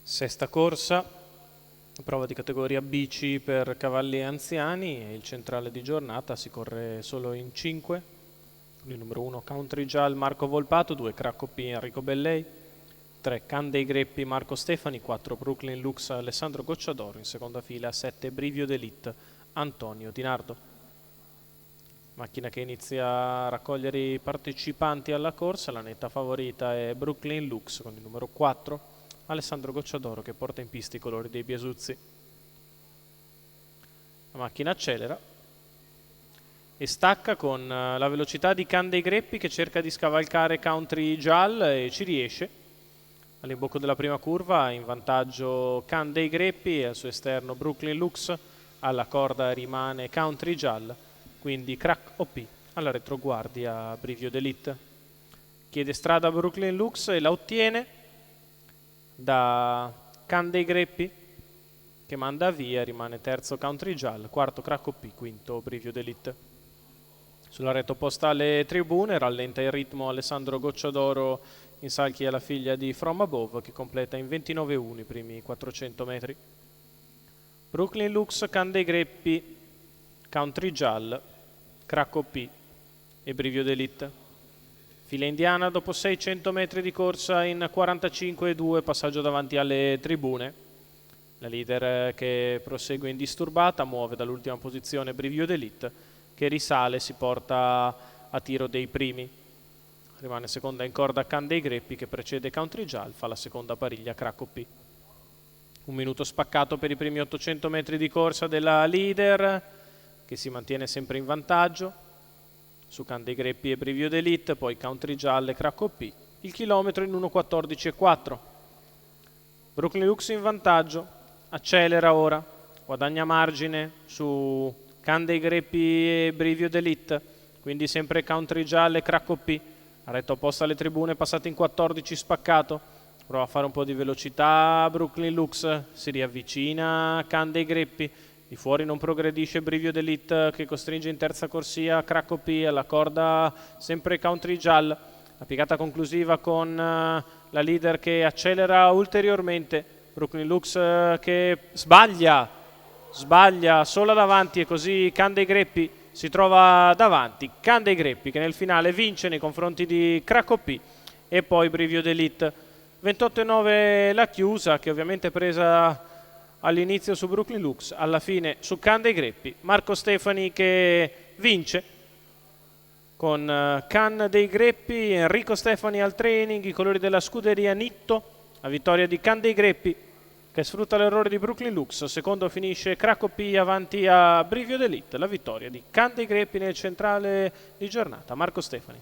Sesta corsa, prova di categoria BC per cavalli anziani e il centrale di giornata si corre solo in 5. Il numero 1 Country Jal Marco Volpato, 2 Cracco P Enrico Bellei, 3 Can dei Greppi Marco Stefani, 4 Brooklyn Lux Alessandro Gocciadoro, in seconda fila 7 Brivio d'Elite Antonio Di Nardo. Macchina che inizia a raccogliere i partecipanti alla corsa, la netta favorita è Brooklyn Lux con il numero 4 Alessandro Gocciadoro che porta in pista i colori dei Biasuzzi. La macchina accelera e stacca con la velocità di Can dei Greppi che cerca di scavalcare Country Jal e ci riesce. All'imbocco della prima curva in vantaggio Can dei Greppi e al suo esterno Brooklyn Lux, alla corda rimane Country Jal, quindi Crack OP alla retroguardia Brivio d'Elite. Chiede strada a Brooklyn Lux e la ottiene da Can dei Greppi che manda via, rimane terzo Country Jal, quarto Crack OP, quinto Brivio d'Elite. Sulla retta opposta alle tribune rallenta il ritmo Alessandro Gocciadoro in salchi alla figlia di From Above che completa in 29,1 i primi 400 metri. Brooklyn Lux, Can dei Greppi, Country Jal, Crack OP e Brivio d'Elite. Fila indiana dopo 600 metri di corsa in 45,2, passaggio davanti alle tribune. La leader che prosegue indisturbata muove dall'ultima posizione Brivio d'Elite che risale, si porta a tiro dei primi. Rimane seconda in corda Can dei Greppi che precede Country Jal, fa la seconda pariglia Crack OP. Un minuto spaccato per i primi 800 metri di corsa della leader che si mantiene sempre in vantaggio. Su Can dei Greppi e Brivio d'Elite, poi Country Jal e Crack OP, il chilometro in 1,14,4. Brooklyn Lux in vantaggio, accelera ora, guadagna margine su Can dei Greppi e Brivio d'Elite, quindi sempre Country Jal e Crack OP. A retta opposta alle tribune, passate in 14 spaccato, prova a fare un po' di velocità Brooklyn Lux, si riavvicina Can dei Greppi. Di fuori non progredisce Brivio d'Elite che costringe in terza corsia Crack OP, alla corda sempre Country Jal. La piegata conclusiva con la leader che accelera ulteriormente. Brooklyn Lux che sbaglia sola davanti e così Can dei Greppi si trova davanti. Can dei Greppi che nel finale vince nei confronti di Crack OP e poi Brivio d'Elite. 28,9 la chiusa che ovviamente è presa all'inizio su Brooklyn Lux, alla fine su Can dei Greppi. Marco Stefani che vince con Can dei Greppi, Enrico Stefani al training, i colori della scuderia Nitto, la vittoria di Can dei Greppi che sfrutta l'errore di Brooklyn Lux. Secondo finisce Crack OP avanti a Brivio d'Elite, la vittoria di Can dei Greppi nel centrale di giornata. Marco Stefani.